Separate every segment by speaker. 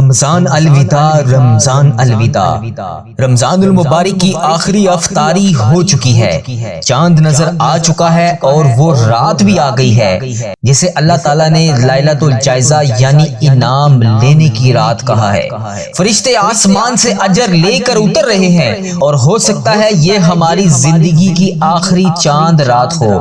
Speaker 1: رمضان الوداع، رمضان الوداع۔ رمضان المبارک کی آخری افطاری ہو چکی ہے، چاند نظر آ چکا ہے اور وہ رات بھی آ گئی ہے جسے اللہ تعالیٰ نے لیلۃ الجائزہ یعنی انعام لینے کی رات کہا ہے۔ فرشتے آسمان سے اجر لے کر اتر رہے ہیں اور ہو سکتا ہے یہ ہماری زندگی کی آخری چاند رات ہو۔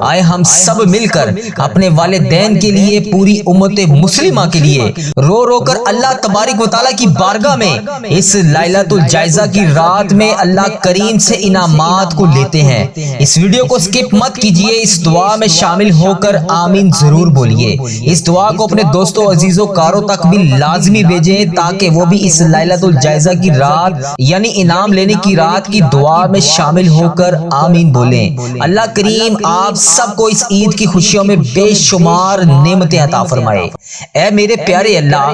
Speaker 1: آئے ہم سب مل کر اپنے والدین کے لیے، پوری امت مسلمہ کے لیے رو رو کر اللہ تبارک و تعالیٰ کی بارگاہ میں اس لیلۃ الجائزہ کی رات میں اللہ کریم سے انعامات کو لیتے ہیں۔ اس ویڈیو کو سکپ مت کیجئے، اس دعا میں شامل ہو کر آمین ضرور بولیے۔ اس دعا کو اپنے دوستوں عزیزوں کاروں تک بھی لازمی بھیجیں تاکہ وہ بھی اس لیلۃ الجائزہ کی رات یعنی انعام لینے کی رات کی دعا میں شامل ہو کر آمین بولیں۔ اللہ کریم آپ سب کو اس عید کی خوشیوں میں بے شمار نعمتیں عطا فرمائے۔ اے میرے پیارے اللہ،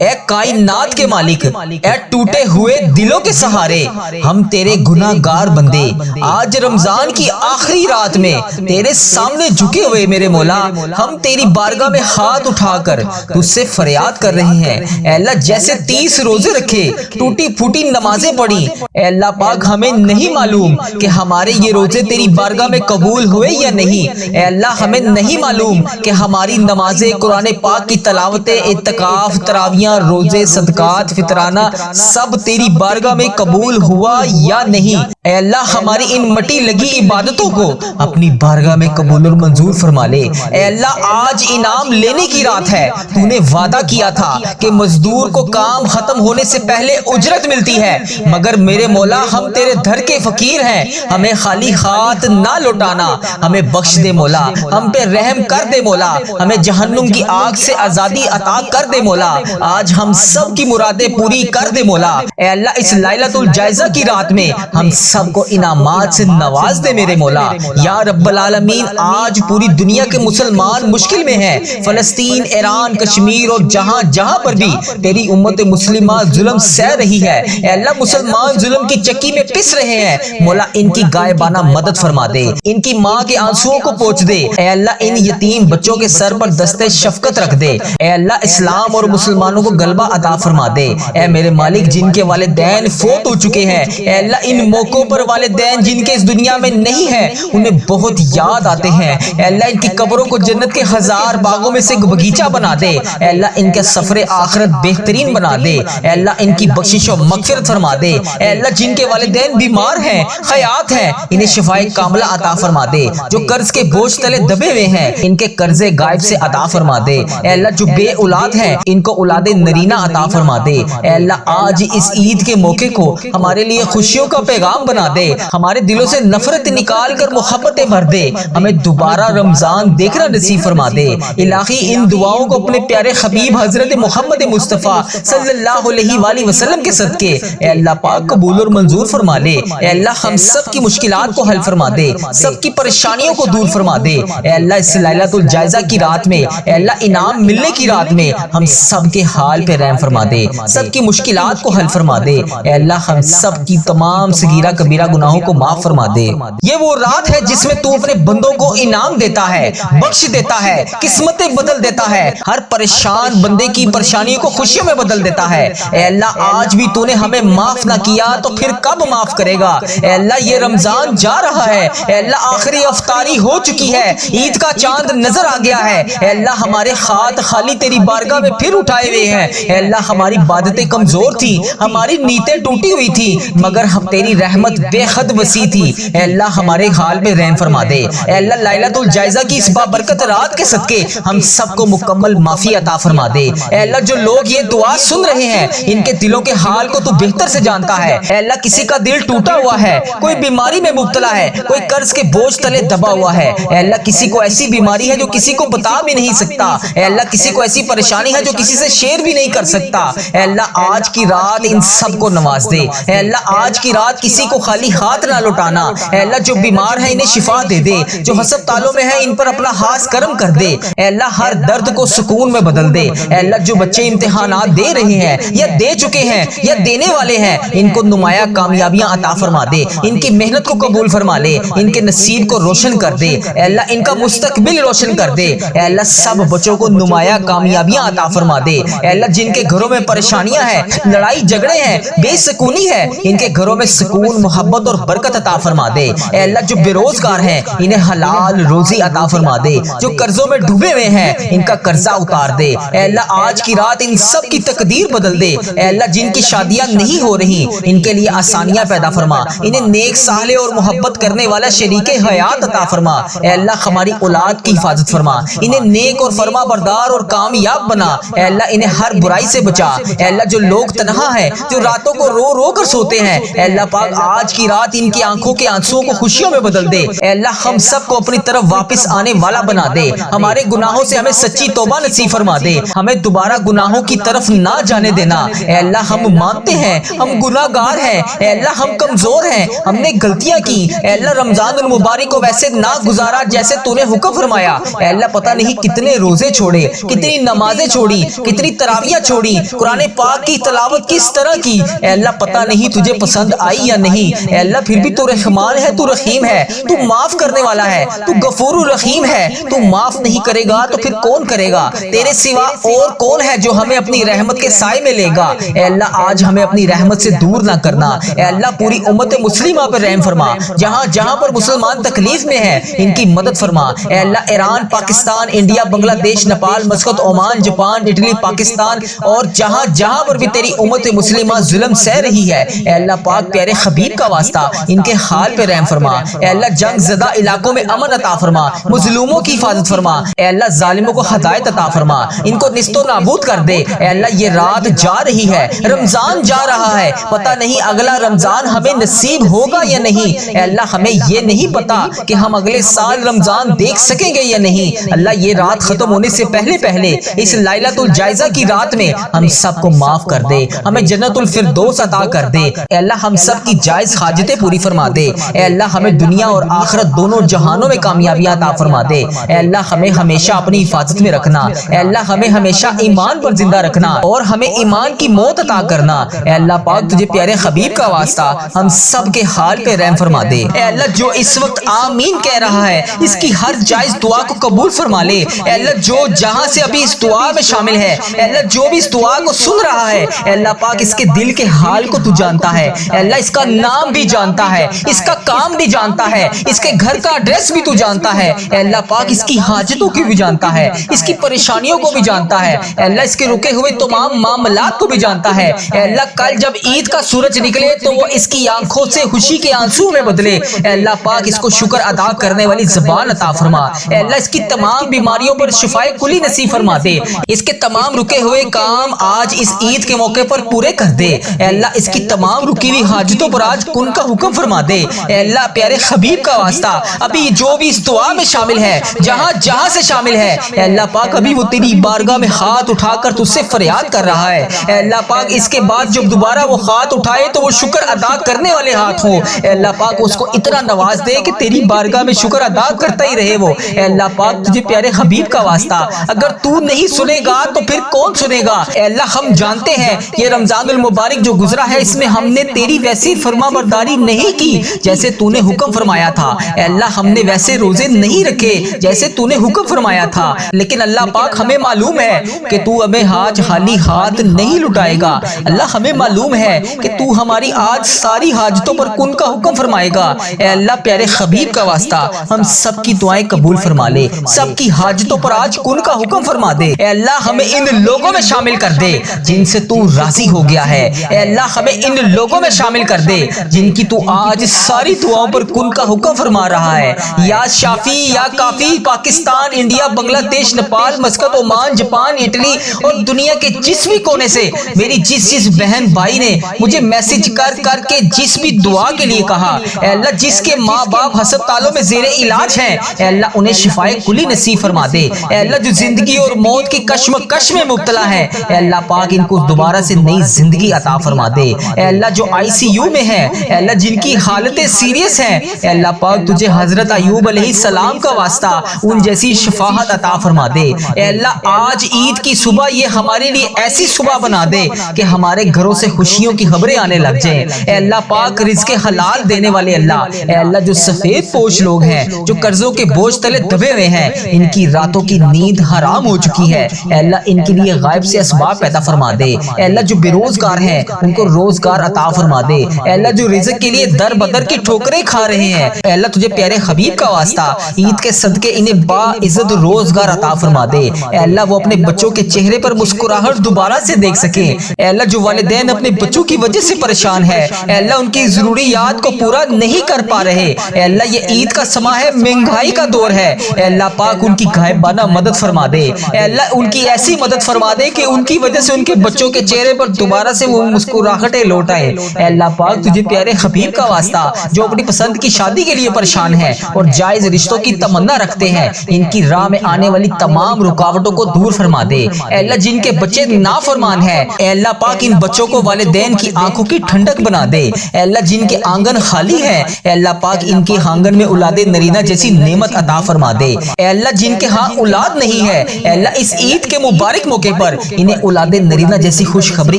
Speaker 1: اے کائنات کے مالک، اے ٹوٹے ہوئے دلوں کے سہارے، ہم تیرے گناہ گار بندے آج رمضان کی آخری رات میں تیرے سامنے جھکے ہوئے میرے مولا، ہم تیری بارگاہ میں ہاتھ اٹھا کر تجھ سے فریاد کر رہے ہیں۔ اے اللہ، جیسے 30 روزے رکھے، ٹوٹی پھوٹی نمازیں پڑھی، اے اللہ پاک ہمیں نہیں معلوم کہ ہمارے یہ روزے تیری بارگاہ میں قبول ہوئے یا نہیں۔ اے اللہ ہمیں نہیں معلوم کہ ہماری نمازیں، قرآن پاک کی تلاوتیں، اعتکاف، تراویحاں، روزے، صدقات، فطرانہ سب تیری بارگاہ میں قبول ہوا یا نہیں۔ اے اللہ ہماری ان مٹی لگی عبادتوں کو اپنی بارگاہ میں قبول اور منظور فرما لے۔ اے اللہ آج انعام لینے کی رات ہے، تو نے وعدہ کیا تھا کہ مزدور کو کام ختم ہونے سے پہلے اجرت ملتی ہے، مگر میرے مولا ہم تیرے دھر کے فقیر ہیں، ہمیں خالی ہاتھ نہ لوٹانا، ہمیں بخش دے مولا، ہم پہ رحم کر دے مولا، ہمیں جہنم کی آگ سے آزادی عطا کر دے مولا، آج ہم سب کی مرادیں پوری کر دے مولا۔ اے اللہ اس لیلۃ الجائزہ کی رات میں ہم سب کو انعامات سے نواز دے میرے مولا۔ یا رب العالمین آج پوری دنیا کے مسلمان مشکل میں ہیں، فلسطین، ایران، کشمیر اور جہاں جہاں پر بھی تیری امت مسلمہ ظلم سہ رہی ہے، اے اللہ مسلمان ظلم کی چکی میں پس رہے ہیں، مولا ان کی غائبانہ مدد فرما دے، ان کی ماں کے آنسوؤں کو پوچھ دے، اے اللہ ان یتیم بچوں کے سر پر دستِ شفقت رکھ دے، اے اللہ اسلام اور مسلمانوں کو غلبہ عطا فرما دے۔ اے میرے مالک جن کے والدین فوت ہو چکے ہیں، اے اللہ ان موقعوں پر والدین جن کے اس دنیا میں نہیں ہیں انہیں بہت یاد آتے ہیں، اے اللہ ان کی قبروں کو جنت کے ہزار باغوں میں سے بغیچہ بنا دے، اے اللہ ان کے سفر آخرت بہترین بنا دے، اے اللہ ان کی بخشش و مغفرت فرما دے، اے اللہ جن کے والدین بیمار ہیں، حیات ہیں، انہیں شفائے کاملہ عطا فرما دے، جو قرض کے بوجھ تلے دبے ہوئے ہیں ان کے قرضے غائب سے عطا فرما دے، اے اللہ جو بے اولاد ہیں ان کو اولاد نرینہ عطا فرما دے، اے اللہ آج اس عید کے موقع کو ہمارے لیے خوشیوں کا پیغام بنا دے، ہمارے دلوں سے نفرت نکال کر محبتیں بھر دے، ہمیں دوبارہ رمضان دیکھنا نصیب فرما دے۔ الہی ان دعاؤں کو اپنے پیارے حبیب حضرت محمد مصطفیٰ صلی اللہ علیہ وآلہ وسلم کے صدقے اے اللہ پاک قبول اور منظور فرما لے۔ اے اللہ ہم سب کی مشکلات کو حل فرما دے، سب کی پریشانیوں کو دور فرما دے۔ اے اللہ اس لیلۃ الجائزہ کی رات میں، اے اللہ انعام ملنے کی رات میں ہم سب کے حال پہ رحم فرما دے، سب کی مشکلات کو حل فرما دے۔ اے اللہ ہم سب کی تمام صغیرہ کبیرہ گناہوں کو معاف فرما دے۔ یہ وہ رات ہے جس میں تو اپنے بندوں کو انعام دیتا ہے، بخش دیتا ہے، قسمتیں بدل دیتا ہے، ہر پریشان بندے کی پریشانیوں کو خوشیوں میں بدل دیتا ہے۔ اے اللہ آج بھی تو نے ہمیں معاف نہ کیا تو پھر کب معاف کرے گا؟ اے اللہ یہ رمضان جا رہا ہے، اے اللہ آخری افطاری ہو چکی ہے، عید کا چاند نظر آ گیا ہے، اے اللہ ہمارے ہاتھ خالی تیری بارگاہ میں پھر اٹھائے ہوئے ہیں، اے اللہ ہماری عبادتیں کمزور تھی، ہماری نیتیں ٹوٹی ہوئی تھی، مگر ہم تیری رحمت بے حد وسیع تھی، اے اللہ ہمارے حال پہ رحم فرما دے۔ اے اللہ لیلۃ الجائزہ کی اس بابرکت رات کے صدقے ہم سب کو مکمل معافی عطا فرما دے۔ اے اللہ جو لوگ یہ دعا سن رہے ہیں ان کے دلوں کے حال کو تو بہتر سے جانتا ہے، اے اللہ کسی کا دل ٹوٹا ہوا ہے، کوئی بیماری میں مبتلا ہے، کوئی قرض کے بوجھ تلے دبا ہوا ہے، اے اللہ کسی کو ایسی بیماری ہے جو کسی کو بتا بھی نہیں سکتا، اے اللہ کسی کو ایسی پریشانی ہے جو کسی سے شیئر بھی نہیں کر سکتا، اے اللہ آج کی رات ان سب کو نواز دے، اے اللہ آج کی رات کسی کو خالی ہاتھ نہ لوٹانا، اے اللہ جو بیمار ہیں انہیں شفا دے دے، جو ہسپتالوں میں ہیں ان پر اپنا خاص کرم کر دے، اے اللہ ہر درد کو سکون میں بدل دے، اے اللہ جو بچے امتحانات دے رہے ہیں یا دے چکے ہیں یا دینے والے ہیں ان کو نمایاں کامیابیاں عطا فرما دے، ان کی محنت کو قبول فرما لے، ان کے نصیب کو روشن کر دے، اے اللہ ان کا مستقبل روشن کر دے، اے اللہ سب بچوں کو نمایاں کامیابیاں عطا فرما دے، اے اللہ جن کے گھروں میں پریشانیاں ہیں، لڑائی جھگڑے ہیں، بے سکونی ہے، ان کے گھروں میں سکون، محبت اور برکت عطا فرما دے۔ اے اللہ جو بے روزگار ہیں انہیں حلال روزی عطا فرما دے، جو قرضوں میں ڈوبے ہوئے ہیں ان کا قرضہ اتار دے۔ اے اللہ آج کی رات ان سب کی تقدیر بدل دے۔ اے اللہ جن کی شادیاں نہیں ہو رہی ان کے لیے آسانیاں پیدا فرما، انہیں نیک صالح اور محبت کرنے والا شریک حیات عطا فرما۔ اے اللہ ہماری اولاد کی حفاظت فرما، انہیں نیک اور فرما بردار اور کامیاب بنا۔ اے اللہ انہیں ہر برائی سے بچا۔ اے اللہ جو لوگ تنہا ہیں، جو راتوں کو رو رو کر سوتے ہیں، اے اللہ پاک آج کی رات ان کی آنکھوں کے آنسوؤں کو خوشیوں میں بدل دے۔ اے اللہ ہم سب کو اپنی طرف واپس آنے والا بنا دے، ہمارے گناہوں سے ہمیں سچی توبہ نصیب فرما دے، ہمیں دوبارہ گناہوں کی طرف نہ جانے دینا۔ اے اللہ ہم مانتے ہیں ہم گناہگار ہیں، اے اللہ ہم کمزور ہیں، ہم نے غلطیاں کی۔ اے اللہ رمضان المبارک کو ویسے نہ گزارا جیسے تو نے حکم فرمایا۔ اے اللہ پتہ نہیں کتنے روزے چھوڑے، کتنی نمازیں چھوڑی، کتنی تراویحیں چھوڑی، قرآن پاک کی تلاوت کس طرح کی، اے اللہ پتہ نہیں تجھے پسند آئی یا نہیں۔ اے اللہ پھر بھی تو رحمان ہے، تو رحیم ہے، تو معاف کرنے والا ہے، تو غفور الرحیم ہے، تو معاف نہیں کرے گا تو پھر کون کرے گا؟ تیرے سوا اور کون ہے جو ہمیں اپنی رحمت کے سائے میں لے گا؟ اے اللہ آج ہمیں اپنی رحمت سے دور نہ کرنا۔ اے اللہ پوری امت مسلمہ پر رحم فرما، جہاں جہاں پر مسلمان تکلیف میں ہیں ان کی مدد فرما۔ اے اللہ ایران، پاکستان، انڈیا، بنگلہ دیش، Nepal, Muscat, Oman, Japan, Italy, Pakistan اور جہاں جہاں پر بھی تیری امت مسلمہ ظلم سہ رہی ہے، اے اللہ پاک پیارے حبیب کا واسطہ ان کے حال پہ رحم فرما۔ اے اللہ جنگ زدہ علاقوں میں امن عطا فرما، مظلوموں کی حفاظت فرما۔ اے اللہ ظالموں کو ہدایت عطا فرما، ان کو نیست و نابود کر دے۔ اے اللہ یہ رات جا رہی ہے، رمضان جا رہا ہے، پتہ نہیں اگلا رمضان ہمیں نصیب ہوگا یا نہیں۔ اے اللہ ہمیں یہ نہیں پتا کہ ہم اگلے سال رمضان دیکھ سکیں گے یا نہیں۔ اللہ یہ رات ختم ہونے سے پہلے پہلے اس لیلۃ الجائزہ کی رات میں ہم سب کو معاف کر دے، ہمیں جنت الفردوس عطا کر دے۔ اے اللہ ہم سب کی جائز حاجتیں پوری فرما دے۔ اے اللہ ہمیں دنیا اور آخرت دونوں جہانوں میں کامیابیاں عطا فرما دے۔ اے اللہ ہمیں ہمیشہ اپنی حفاظت میں رکھنا، اے اللہ ہمیں ہمیشہ ایمان پر زندہ رکھنا اور ہمیں ایمان کی موت عطا کرنا۔ اے اللہ پاک تجھے پیارے حبیب کا واسطہ ہم سب کے حال پہ رحم فرما دے۔ اے اللہ جو اس وقت آمین کہہ رہا ہے اس کی ہر جائز دعا کو قبول فرما لے۔ اے اللہ جو جہاں سے ابھی اس دعا میں شامل ہے، اے اللہ جو بھی اس دعا کو سن رہا ہے، اے اللہ پاک اس کے دل کے حال کو تو جانتا ہے، اے اللہ اس کا نام بھی جانتا ہے، اس کا کام بھی جانتا ہے، اس کے گھر کا ایڈریس بھی تو جانتا ہے۔ اے اللہ پاک اس کی حاجتوں کو بھی جانتا ہے، اس کی پریشانیوں کو بھی جانتا ہے، اے اللہ اس کے رکے ہوئے تمام معاملات کو بھی جانتا ہے۔ اے اللہ کل جب عید کا سورج نکلے تو وہ اس کی آنکھوں سے خوشی کے آنسو میں بدلے۔ اے اللہ پاک اس کو شکر ادا کرنے والی زبان عطا فرما۔ اے اللہ اس کی تمام بیماریوں پر شفائے کلی نصیب فرما دے، اس کے تمام رکے ہوئے کام آج اس عید کے موقع پر پورے کر دے۔ اے اللہ اس کی تمام رکی ہوئی حاجتوں پر آج کن کا حکم فرما دے۔ اے اللہ پیارے حبیب کا واسطہ ابھی جو بھی اس دعا میں شامل ہے، جہاں جہاں سے شامل ہے، اے اللہ پاک ابھی وہ تیری بارگاہ میں ہاتھ اٹھا کر تجھ سے فریاد کر رہا ہے۔ اے اللہ پاک اس کے بعد جب دوبارہ وہ ہاتھ اٹھائے تو وہ شکر ادا کرنے والے ہاتھ ہوں۔ اے اللہ پاک اس کو اتنا نواز دے کہ تیری بارگاہ میں شکر ادا کرتا ہی رہے وہ۔ اے اللہ پاک تجھے پیارے حبیب کا واسطہ اگر تو نہیں سنے گا تو پھر کون سنے گا؟ اے اللہ ہم جانتے ہیں یہ رمضان المبارک جو گزرا ہے اس میں ہم نے تیری ویسی فرما برداری نہیں کی جیسے تو نے حکم فرمایا تھا۔ اے اللہ ہم نے ویسے روزے نہیں رکھے جیسے تو نے حکم فرمایا تھا، لیکن اللہ پاک ہمیں معلوم ہے کہ تو ہمیں آج خالی ہاتھ نہیں لٹائے گا۔ اللہ ہمیں معلوم ہے کہ تو ہماری آج ساری حاجتوں پر کن کا حکم فرمائے گا۔ اے اللہ پیارے حبیب کا واسطہ ہم سب کی دعائیں قبول فرما لے، سب کی حاجتوں پر آج کن کا حکم فرما دے۔ اے اللہ ہمیں ان لوگوں میں شامل کر دے جن سے تو راضی ہو گیا ہے۔ اے اللہ ہمیں ان لوگوں میں شامل کر دے جن کی تو آج ساری دعاؤں پر کن کا حکم فرما رہا ہے۔ یا شافی یا کافی، پاکستان، انڈیا، بنگلہ دیش، Nepal, Muscat, Oman, Japan, Italy اور دنیا کے جس بھی کونے سے میری جس بہن بھائی نے مجھے میسج کر کر کے جس بھی دعا کے لیے کہا، اے اللہ جس کے ماں باپ ہسپتالوں میں زیر علاج ہیں، اے اللہ انہیں شفائے کلی نصیب فرما دے۔ اے اللہ جو زندگی اور موت کی کشمکش میں مبتلا ہے، اے اللہ پاک ان کو دوبارہ سے نئی زندگی عطا فرما دے۔ اے اللہ جو ICU میں ہے، اے اللہ جن کی حالتیں سیریس ہیں، اے اللہ پاک تجھے حضرت ایوب علیہ السلام کا واسطہ ان جیسی شفاعت عطا فرما دے۔ اے اللہ آج عید کی صبح یہ ہمارے لیے ایسی صبح بنا دے کہ ہمارے گھروں سے خوشیوں کی خبریں آنے لگ جائیں۔ اے اللہ پاک رزق حلال دینے والے اللہ، اے اللہ جو سفید پوش لوگ ہیں، جو قرضوں کے بوجھ تلے دبے ہوئے ہیں، ان کی راتوں کی نیند حرام ہو چکی ہے، اے اللہ ان کے لیے غائب سے اسباب پیدا فرما دے۔ اے اللہ جو بے روزگار ہیں ان کو روزگار عطا فرما دے۔ اے اللہ جو رزق کے لیے در بدر کی ٹھوکریں کھا رہے ہیں، اے اللہ تجھے پیارے حبیب کا واسطہ عید کے صدقے انہیں با عزت روزگار عطا فرما دے۔ اے اللہ وہ اپنے بچوں کے چہرے پر مسکراہٹ دوبارہ سے دیکھ سکیں۔ اے اللہ جو والدین اپنے بچوں کی وجہ سے پریشان ہے، اے اللہ ان کی ضروریات کو پورا نہیں کر پا رہے، اے اللہ یہ عید کا سما ہے، مہنگائی کا دور ہے، اے اللہ پاک ان کی غائبانہ مدد فرما دے۔ اے اللہ ان کی ایسی مدد فرما دے کہ ان کی وجہ سے ان کے بچوں کے چہرے پر دوبارہ سے وہ مسکراہٹیں لوٹ آئے۔ اے اللہ پاک تجھے پیارے حبیب کا واسطہ جو اپنی پسند کی شادی کے لیے پریشان ہیں اور جائز رشتوں کی تمنا رکھتے ہیں، ان کی راہ میں آنے والی تمام رکاوٹوں کو دور فرما دے۔ اے اللہ جن کے بچے نافرمان ہیں، اے اللہ پاک ان بچوں کو والدین کی آنکھوں کی ٹھنڈک بنا دے۔ اے اللہ جن کے آنگن خالی ہیں، اے اللہ پاک ان کے آنگن میں اولاد نرینہ جیسی نعمت عطا فرما دے۔ اے اللہ جن کے ہاں اولاد نہیں ہے، اے اللہ اس عید کے مبارک موقع پر انہیں اولاد نرینہ جیسی خوشخبری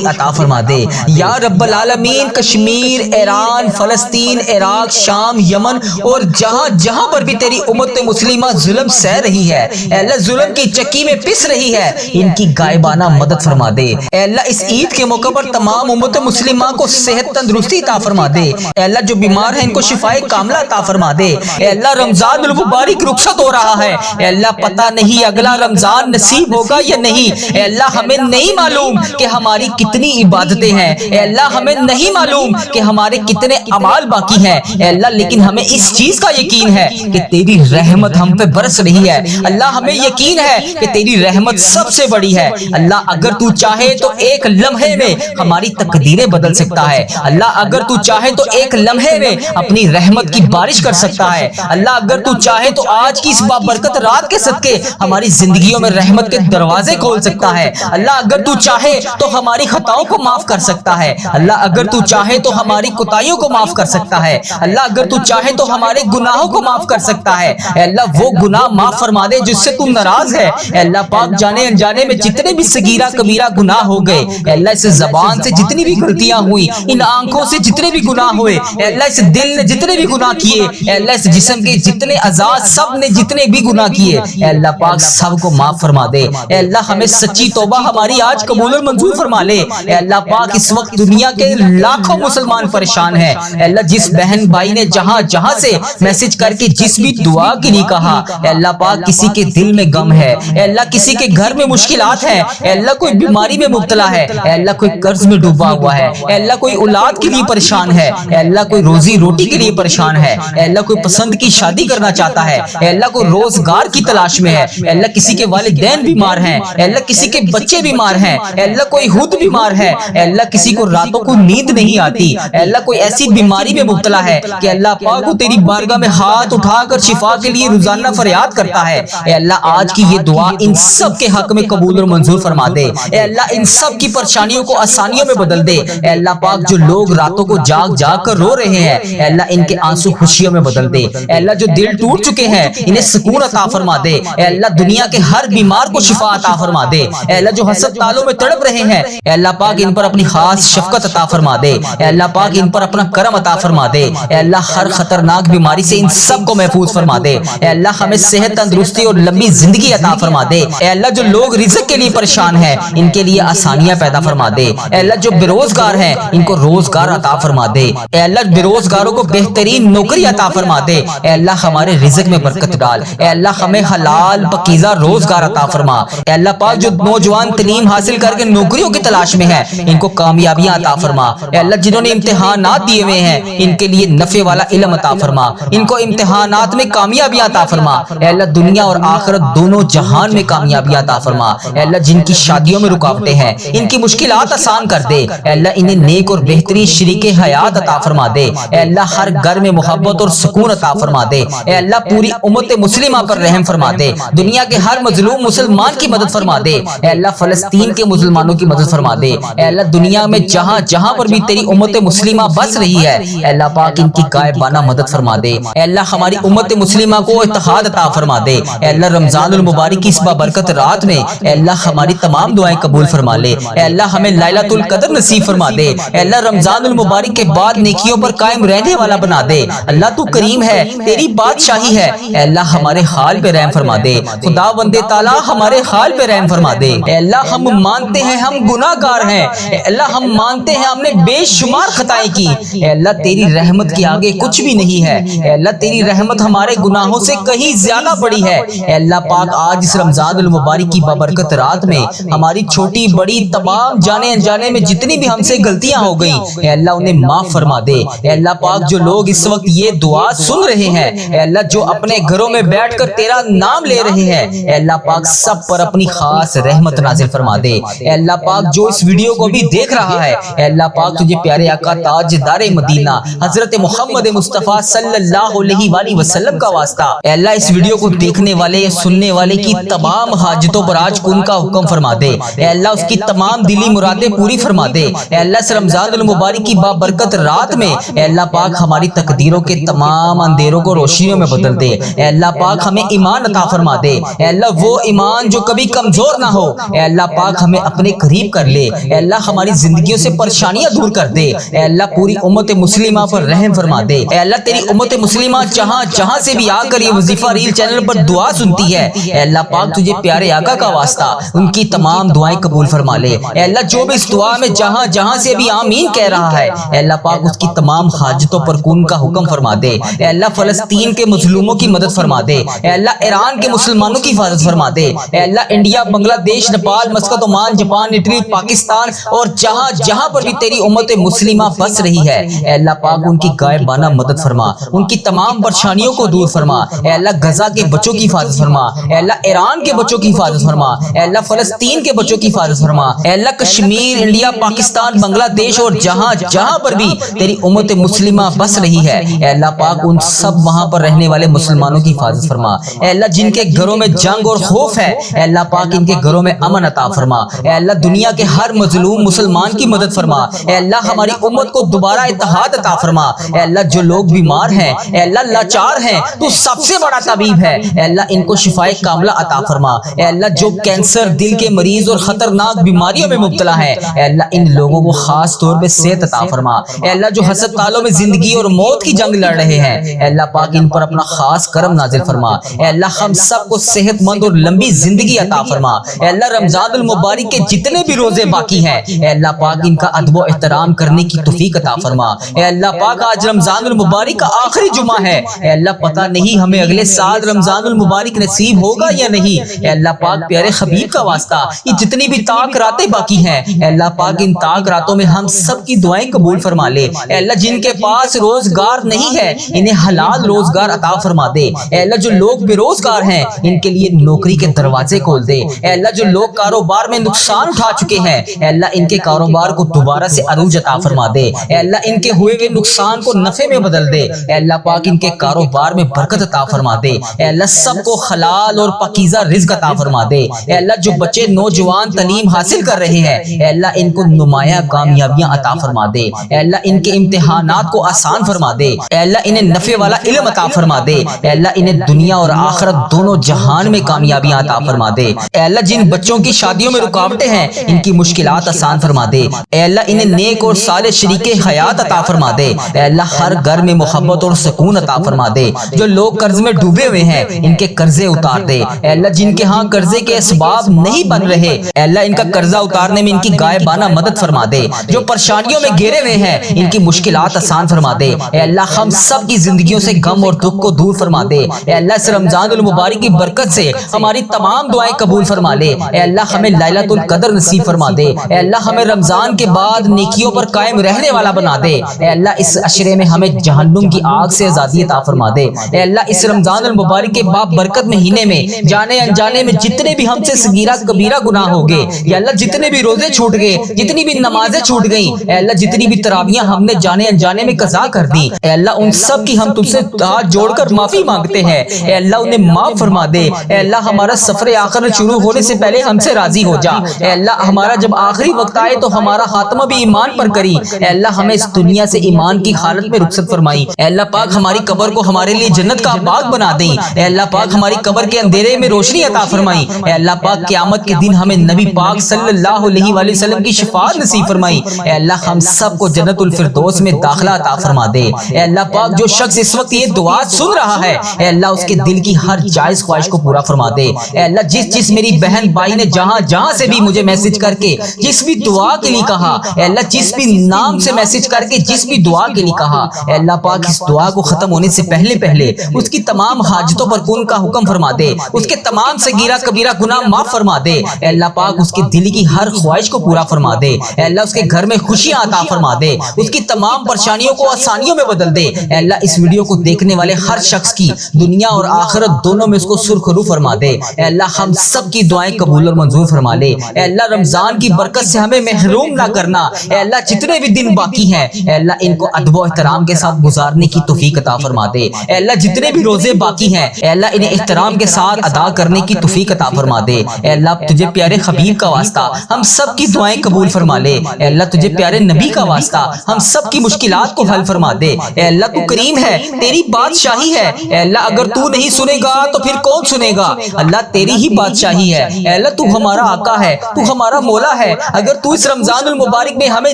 Speaker 1: عطا فرما دے۔ یا رب العالمین کشمیر، ایران، فلسطین، عراق، شام، یمن اور جہاں جہاں پر بھی تیری امت مسلمہ ظلم سہ رہی ہے، اے اللہ ظلم کی چکی میں پس رہی ہے، ان کی غائبانہ مدد فرما دے۔ اے اللہ اس عید کے موقع پر تمام امت مسلمہ کو صحت تندرستی عطا فرما دے۔ اے اللہ جو بیمار ہیں ان کو شفائے کاملہ عطا فرما دے۔ اے اللہ رمضان المبارک رخصت ہو رہا ہے، اے اللہ پتہ نہیں اگلا رمضان نصیب ہوگا یا نہیں، اے اللہ ہمیں نہیں معلوم کہ ہماری کتنی عبادتیں ہیں، اے اللہ ہمیں نہیں معلوم کہ ہمارے کتنے اعمال باقی ہیں، اے اللہ لیکن ہمیں اس چیز کا یقین ہے کہ تیری رحمت ہم پہ برس رہی ہے۔ اللہ ہمیں یقین ہے کہ تیری رحمت سب سے بڑی ہے۔ اللہ اگر تو چاہے تو ایک لمحے میں ہماری تقدیریں بدل سکتا ہے۔ اللہ اگر تو چاہے تو ایک لمحے میں اپنی رحمت کی بارش کر سکتا ہے۔ اللہ اگر تو چاہے تو آج کی اس بابرکت رات کے صدقے ہماری زندگیوں میں رحمت کے دروازے کھول سکتا ہے۔ اللہ اگر تو چاہے تو ہماری خطاؤں کو معاف کر سکتا ہے۔ اللہ اگر تو چاہے تو ہماری کوتاہیوں کو معاف کر سکتا ہے۔ اللہ اگر تو چاہے تو ہمارے گناہوں کو معاف کر سکتا ہے۔ اے اللہ وہ گناہ معاف فرما دے جس سے تو ناراض ہے۔ اے اللہ پاک جانے انجانے میں جتنے بھی صغیرہ کبیرہ گناہ ہو گئے، اے اللہ اس زبان سے جتنی بھی غلطیاں ہوئی، ان آنکھوں سے جتنے بھی گناہ ہوئے، اے اللہ اس دل نے جتنے بھی گناہ کیے، اے اللہ اس جسم کے جتنے اعضاء سب نے جتنے بھی گناہ کیے، اے اللہ پاک سب کو معاف فرما دے۔ اے اللہ ہمیں سچی توبہ ہماری آج قبول اور منظور فرما لے۔ اے اللہ پاک اس وقت دنیا کے لاکھوں مسلمان پریشان ہیں، اے اللہ جس بہن بھائی نے جہاں جہاں سے میسج کر کے جس بھی دعا کے لیے کہا، اے اللہ پاک کسی کے دل میں غم ہے، اے اللہ کسی کے گھر میں مشکلات ہیں، اے اللہ کوئی بیماری میں مبتلا ہے، اے اللہ کوئی قرض میں ڈوبا ہوا ہے، اے اللہ کوئی اولاد کے لیے پریشان ہے، اے اللہ کوئی روزی روٹی کے لیے پریشان ہے، اے اللہ کوئی پسند کی شادی کرنا چاہتا ہے، اے اللہ کوئی روزگار کی تلاش میں ہے، اے اللہ کسی کے والدین بیمار ہیں، اے اللہ کسی کے بچے بیمار ہیں، اے اللہ کوئی خود بیمار ہے، اے اللہ کسی کو راتوں کو نیند نہیں آتی، اے اللہ کوئی ایسی بیماری میں مبتلا ہے کہ اللہ پاک وہ تیری بارگاہ میں ہاتھ اٹھا کر شفا کے لیے روزانہ فریاد کرتا ہے۔ اے اللہ آج کی یہ دعا ان سب کے حق میں قبول اور منظور فرما دے۔ اے اللہ ان سب کی پریشانیوں کو آسانیوں میں بدل دے۔ اے اللہ پاک جو لوگ راتوں کو جاگ جاگ کر رو رہے ہیں، اے اللہ ان کے آنسو خوشیوں میں بدل دے۔ اے اللہ جو دل ٹوٹ چکے ہیں انہیں سکون عطا فرما دے۔ اے اللہ دنیا کے ہر بیمار کو شفا عطا فرما دے۔ اے اللہ جو ہسپتالوں میں تڑپ رہے ہیں، اے اللہ پاک ان پر اپنی خاص شفقت عطا فرما دے۔ اے اللہ پاک ان پر اپنا کرم عطا فرما دے۔ اے اللہ ہر خطرناک بیماری سے ان سب کو محفوظ فرما دے۔ اے اللہ ہمیں صحت تندرستی اور لمبی زندگی عطا فرما دے۔ اے اللہ جو لوگ رزق کے لیے پریشان ہیں ان کے لیے آسانیاں پیدا فرما دے۔ اے اللہ جو بے روزگار ہیں ان کو روزگار عطا فرما دے۔ اے اللہ بے روزگاروں کو بہترین نوکری عطا فرما دے۔ اے اللہ ہمارے رزق میں برکت ڈال۔ اے اللہ ہمیں حلال پاکیزہ روزگار عطا فرما۔ اے اللہ پاک جو نوجوان تعلیم حاصل کر کے نوکریوں کی تلاش میں ہیں ان کو کامیابیاں عطا فرما۔ اے اللہ جنہوں نے امتحانات دیے ہوئے ہیں ان کے لیے نفع والا علم عطا فرما، ان کو امتحانات میں کامیابیاں عطا فرما۔ اے اللہ دنیا اور آخرت دونوں جہان میں کامیابیاں عطا فرما۔ اے اللہ جن کی شادیوں میں رکاوٹیں ہیں ان کی مشکلات آسان کر دے۔ اے اللہ انہیں نیک اور بہترین شریک حیات عطا فرما دے۔ اے اللہ ہر گھر میں محبت اور سکون عطا فرما دے۔ اے اللہ پوری امت مسلمہ پر رحم فرما دے۔ دنیا کے ہر مظلوم مسلمان کی مدد فرما دے۔ اے اللہ فلسطین کے مسلمانوں کی مدد فرما دے۔ اے اللہ دنیا میں جہاں جہاں پر بھی تیری امت مسلمہ بس رہی ہے، اے اللہ پاک ان کی غائبانہ مدد فرما دے۔ اے اللہ ہماری امت مسلمہ کو اتحاد عطا فرما دے۔ اے اللہ رمضان المبارک کی اس بابرکت رات میں اے اللہ ہماری تمام دعائیں قبول فرما لے۔ اے اللہ ہمیں لیلۃ القدر نصیب فرما دے۔ اے اللہ رمضان المبارک کے بعد نیکیوں پر قائم رہنے والا بنا دے۔ اللہ تو کریم ہے، تیری بادشاہی ہے، اے اللہ ہمارے حال پہ رحم فرما دے۔ خدا بندے تعالی ہمارے حال پہ رحم فرما دے۔ اے اللہ اللہ ہم مانتے ہیں ہم گناہگار ہیں، اے اللہ ہم مانتے ہیں ہم نے بے شمار خطائیں کی، اے اللہ تیری رحمت کے آگے کچھ بھی نہیں ہے، اے اللہ تیری رحمت ہمارے گناہوں سے کہیں زیادہ بڑی ہے۔ اے اللہ پاک آج اس رمضان المبارک کی بابرکت رات میں ہماری چھوٹی بڑی تمام جانے انجانے میں جتنی بھی ہم سے غلطیاں ہو گئیں، اے اللہ انہیں معاف فرما دے۔ اے اللہ پاک جو لوگ اس وقت یہ دعا سن رہے ہیں، اے اللہ جو اپنے گھروں میں بیٹھ کر تیرا نام لے رہے ہیں، اے اللہ پاک سب پر اپنی خاص رحمت نازل فرما دے۔ اے اللہ پاک جو اس ویڈیو کو بھی دیکھ رہا ہے، اے اللہ پاک تجھے پیارے آقا تاجدار مدینہ حضرت محمد مصطفیٰ صلی اللہ علیہ وآلہ وسلم کا واسطہ، اے اللہ اس ویڈیو کو دیکھنے والے یا سننے والے کی تمام حاجتوں پر آج کن کا حکم فرما دے۔ اے اللہ اس کی تمام دلی مرادیں پوری فرما دے۔ اے اللہ اس رمضان المبارک کی بابرکت رات میں اے اللہ پاک ہماری تقدیروں کے تمام اندھیروں کو روشنیوں میں بدل دے۔ اے اللہ پاک ہمیں ایمان عطا فرما دے۔ اے اللہ وہ ایمان جو کبھی کمزور نہ ہو، اے اللہ پاک ہمیں اپنے قریب کر لے۔ اے اللہ ہماری زندگیوں سے پریشانیاں دور کر دے۔ اے اللہ پوری امت مسلمہ پر رحم فرما دے۔ اے اللہ تیری امت مسلمہ جہاں جہاں سے بھی آ کر یہ وظیفہ ریل چینل پر دعا سنتی ہے، اے اللہ پاک تجھے پیارے آقا کا واسطہ ان کی تمام دعائیں قبول فرما لے۔ اے اللہ جو بھی اس دعا میں جہاں جہاں سے بھی آمین کہہ رہا ہے، اے اللہ پاک اس کی تمام حاجتوں پر کن کا حکم فرما دے۔ اے اللہ فلسطین کے مظلوموں کی مدد فرما دے۔ اے اللہ ایران کے مسلمانوں کی حفاظت فرما دے۔ اے اللہ انڈیا، بنگلہ دیش، Nepal, Muscat, Oman, Japan, Italy, Pakistan اور جہاں جہاں پر بھی تیری امت مسلمہ بس رہی ہے، اے اللہ پاک ان کی غائبانہ مدد فرما، ان کی تمام پریشانیوں کو دور فرما۔ اے اللہ غزہ کے بچوں کی حفاظت فرما۔ اے اللہ ایران کے بچوں کی حفاظت فرما۔ اے اللہ فلسطین کے بچوں کی حفاظت فرما۔ اے اللہ کشمیر، انڈیا، پاکستان، بنگلہ دیش اور جہاں جہاں پر بھی تیری امت مسلمہ بس رہی ہے، اے اللہ پاک ان سب وہاں پر رہنے والے مسلمانوں کی حفاظت فرما۔ اے اللہ جن کے گھروں میں جنگ اور خوف ہے، اے اللہ پاک ان کے گھروں میں امن عطا فرما۔ اے اللہ دنیا کے ہر مظلوم مسلمان کی مدد فرما۔ اے اللہ ہماری امت کو دوبارہ اتحاد عطا فرما۔ اے اللہ جو لوگ بیمار ہیں، اے اللہ لاچار ہیں، تو سب سے بڑا طبیب ہے، اے اللہ ان کو شفائے کاملہ عطا فرما۔ اے اللہ جو کینسر، دل کے مریض اور خطرناک بیماریوں میں مبتلا ہے، اے اللہ ان لوگوں کو خاص طور پہ صحت عطا فرما۔ اے اللہ جو ہسپتالوں میں زندگی اور موت کی جنگ لڑ رہے ہیں، اے اللہ پاک ان پر اپنا خاص کرم نازل فرما۔ اے اللہ ہم سب کو صحت مند اور لمبی زندگی عطا فرما۔ اے اللہ رمضان المبارک کے جتنے بھی روزے باقی ہیں، اے اللہ پاک ان کا ادب و احترام کرنے کی توفیق عطا فرما۔ اے اللہ پاک آج رمضان المبارک کا آخری جمعہ ہے، اے اللہ پتہ نہیں ہمیں اگلے سال رمضان المبارک نصیب ہوگا یا نہیں، اے اللہ پاک پیارے حبیب کا واسطہ یہ جتنی بھی طاق راتیں باقی ہیں، اے اللہ پاک ان طاق راتوں میں ہم سب کی دعائیں قبول فرما لے۔ اے اللہ جن کے پاس روزگار نہیں ہے انہیں حلال روزگار عطا فرما دے۔ اے اللہ جو لوگ بے روزگار ہیں ان کے لیے نوکری کے دروازے کھول دے۔ اے اللہ جو لوگ کاروبار میں نقصان اٹھا چکے ہیں، اے اللہ ان کے کاروبار کو دوبارہ سے عروج عطا فرما دے۔ اے اللہ ان کے ہوئے ہوئے نقصان کو نفع میں بدل دے۔ اے اللہ پاک ان کے کاروبار میں برکت عطا فرما دے۔ اے اللہ سب کو حلال اور پاکیزہ رزق عطا فرما دے۔ اے اللہ جو بچے نوجوان تعلیم حاصل کر رہے ہیں، اے اللہ ان کو نمایاں کامیابیاں عطا فرما دے۔ اے اللہ ان کے امتحانات کو آسان فرما دے۔ اے اللہ انہیں نفع والا علم عطا فرما دے۔ اے اللہ انہیں دنیا اور آخرت دونوں جہان میں کامیابیاں عطا فرما دے۔ اے اللہ جن بچوں کی شادیوں میں رکاوٹیں ہیں ان کی مشکلات آسان فرما دے۔ اے اللہ انہیں نیک اور صالح شریک حیات عطا فرما دے۔ اے اللہ ہر گھر میں محبت اور سکون عطا فرما دے۔ جو لوگ قرض میں ڈوبے ہوئے ہیں ان کے قرضے اتار دے۔ اے اللہ جن کے ہاں قرضے کے اسباب نہیں بن رہے، اے اللہ ان کا قرضہ اتارنے میں ان کی غائبانہ مدد فرما دے۔ جو پریشانیوں میں گھرے ہوئے ہیں ان کی مشکلات آسان فرما دے۔ اے اللہ ہم سب کی زندگیوں سے غم اور دکھ کو دور فرما دے۔ اے اللہ اس رمضان المبارک کی برکت سے ہماری تمام دعائیں قبول فرما لے۔ اے اللہ ہمیں لیلۃ القدر نصیب فرما دے۔ اے اللہ ہمیں رمضان کے بعد نیکیوں پر قائم رہنے والا بنا دے۔ اے اللہ اس عشرے میں ہمیں جہنم کی آگ سے آزادی عطا فرما دے۔ اے اللہ اس رمضان المبارک کے برکت مہینے میں جانے انجانے میں جتنے بھی ہم سے صغیرہ کبیرہ گناہ ہو گئے، یا اللہ جتنے بھی روزے چھوٹ گئے، جتنی بھی نمازیں چھوٹ گئیں، اے اللہ جتنی بھی تراویحیں ہم نے جانے انجانے میں قضا کر دی، اے اللہ ان سب کی ہم تم سے ہاتھ جوڑ کر معافی مانگتے ہیں۔ اے اللہ انہیں معاف فرما دے۔ اے اللہ ہمارا سفر آخرت شروع ہونے سے پہلے ہم سے راضی ہو جا۔ اے اللہ ہمارا جب آخری وقت آئے تو ہمارا خاتمہ بھی ایمان پر کری۔ اے اللہ ہمیں اس دنیا سے ایمان کی حالت میں رخصت فرمائی۔ اے اللہ پاک ہماری قبر کو ہمارے لیے جنت کا باغ بنا دیں۔ اے اللہ پاک ہماری قبر کے اندھیرے میں روشنی عطا فرمائی۔ اے اللہ پاک قیامت کے دن ہمیں نبی پاک صلی اللہ علیہ وآلہ وسلم کی شفاعت نصیب فرمائی۔ اے اللہ ہم سب کو جنت الفردوس میں داخلہ عطا فرما دے۔ اے اللہ پاک جو شخص اس وقت یہ دعا سن رہا ہے، اے اللہ اس کے دل کی ہر جائز خواہش کو پورا فرما دے۔ اے اللہ جس میری بہن بھائی نے جان جہاں جہاں سے بھی مجھے میسج کر کے جس بھی دعا کے لیے کہا، اے اللہ جس بھی نام سے میسج کر کے جس بھی دعا کے لیے کہا، اے اللہ پاک اس دعا کو ختم ہونے سے پہلے پہلے اس کی تمام حاجتوں پر کون کا حکم فرما دے، اس کے تمام صغیرہ کبیرہ گناہ معاف فرما دے، اے اللہ پاک اس کے دل کی ہر خواہش کو پورا فرما دے، اے اللہ اس کے گھر میں خوشیاں عطا فرما دے، اس کی تمام پریشانیوں کو آسانیوں میں بدل دے، اے اللہ اس ویڈیو کو دیکھنے والے ہر شخص کی دنیا اور آخرت دونوں میں اس کو سرخ رو فرما دے، اے اللہ ہم سب کی دعائیں قبول اور منظور فرما لے، اے اللہ رمضان کی برکت سے ہمیں محروم نہ کرنا، اے اللہ جتنے بھی دن باقی ہیں اے اللہ ان کو ادب و احترام کے ساتھ گزارنے کی توفیق عطا فرما دے، اے اللہ جتنے بھی روزے باقی ہیں اے اللہ انہیں احترام کے ساتھ ادا کرنے کی توفیق عطا فرما دے، اے اللہ تجھے پیارے حبیب کا واسطہ ہم سب کی دعائیں قبول فرما لے، اے اللہ تجھے پیارے نبی کا واسطہ ہم سب کی مشکلات کو حل فرما دے، اے اللہ تو کریم ہے، تیری بادشاہی ہے، اے اللہ اگر تو نہیں سنے گا تو پھر کون سنے گا، اللہ تیری ہی بادشاہی ہے، اے اللہ تو ہمارا آقا ہے، تو ہمارا مولا ہے، اگر تو اس رمضان المبارک میں ہمیں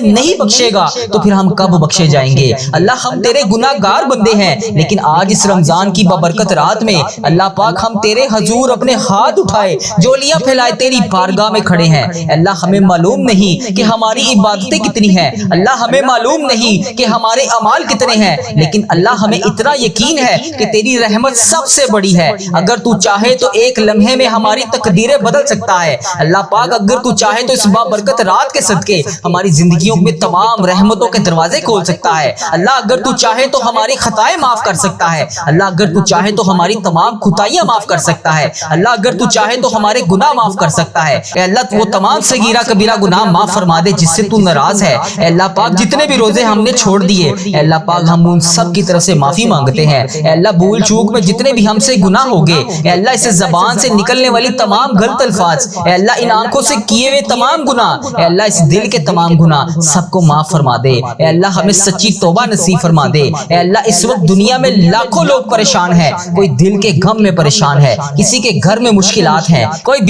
Speaker 1: نہیں بخشے گا تو پھر ہم کب بخشے جائیں گے، اللہ ہم تیرے گناہ گار بندے ہیں، لیکن آج اس رمضان کی بابرکت رات میں اللہ پاک ہم تیرے حضور اپنے ہاتھ اٹھائے جولیاں پھیلائے تیری بارگاہ میں کھڑے ہیں، اللہ ہمیں معلوم نہیں کہ ہماری عبادتیں کتنی ہیں، اللہ ہمیں معلوم نہیں کہ ہمارے اعمال کتنے ہیں، لیکن اللہ ہمیں اتنا یقین ہے کہ تیری رحمت سب سے بڑی ہے، اگر تو چاہے تو ایک لمحے میں ہماری تقدیریں بدل سکتا ہے، اللہ پاک اگر تو چاہے تو اس بابرکت رات کے صدقے ہماری زندگیوں میں تمام رحمتوں کے دروازے کھول سکتا ہے، اللہ اگر تو چاہے تو ہماری خطائیں معاف کر سکتا ہے، اللہ اگر تو چاہے تو ہماری تمام خطائیاں معاف کر سکتا ہے، اللہ اگر تو چاہے تو ہمارے گناہ معاف کر سکتا ہے، اے اللہ تو وہ تمام صغیرہ کبیرہ گناہ معاف فرما دے جس سے تو ناراض ہے، اے اللہ پاک جتنے بھی روزے ہم نے چھوڑ دیے اے اللہ پاک ہم ان سب کی طرف سے معافی مانگتے ہیں، اے اللہ بھول چوک میں جتنے بھی ہم سے گناہ ہو گئے اے اللہ اس زبان سے نکلنے والی تمام غلط الفاظ اے اللہ ان آنکھوں سے کیے ہوئے تمام گناہ اے اللہ اس دل کے تمام گناہ سب کو معاف فرما دے، اے اللہ ہمیں سچی توبہ نصیب فرما دے، اے اللہ اس وقت دنیا میں لاکھوں لوگ پریشان ہیں، کوئی دل کے غم میں پریشان ہے، کسی کے گھر میں مشکلات ہیں، کوئی